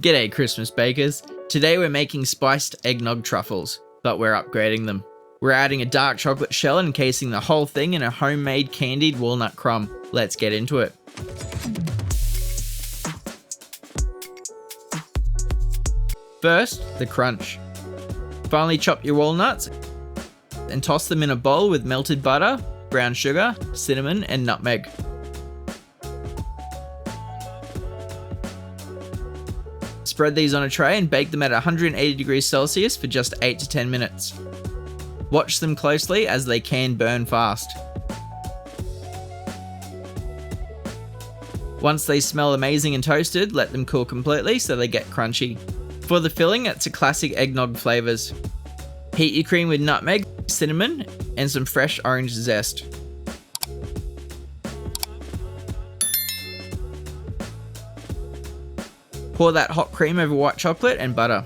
G'day Christmas bakers. Today we're making spiced eggnog truffles, but we're upgrading them. We're adding a dark chocolate shell and encasing the whole thing in a homemade candied walnut crumb. Let's get into it. First, the crunch. Finely chop your walnuts and toss them in a bowl with melted butter, brown sugar, cinnamon, and nutmeg. Spread these on a tray and bake them at 180 degrees Celsius for just 8 to 10 minutes. Watch them closely as they can burn fast. Once they smell amazing and toasted, let them cool completely so they get crunchy. For the filling, it's a classic eggnog flavours. Heat your cream with nutmeg, cinnamon, and some fresh orange zest. Pour that hot cream over white chocolate and butter.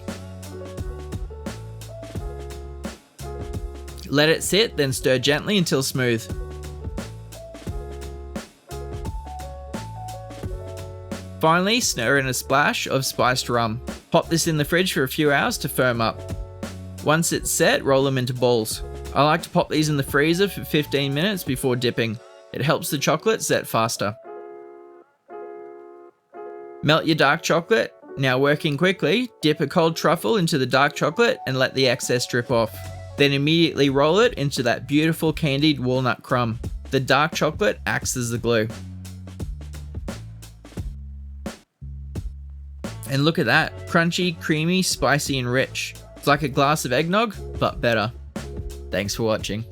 Let it sit, then stir gently until smooth. Finally, stir in a splash of spiced rum. Pop this in the fridge for a few hours to firm up. Once it's set, roll them into balls. I like to pop these in the freezer for 15 minutes before dipping. It helps the chocolate set faster. Melt your dark chocolate. Now working quickly, dip a cold truffle into the dark chocolate and let the excess drip off. Then immediately roll it into that beautiful candied walnut crumb. The dark chocolate acts as the glue. And look at that, crunchy, creamy, spicy and rich. It's like a glass of eggnog, but better. Thanks for watching.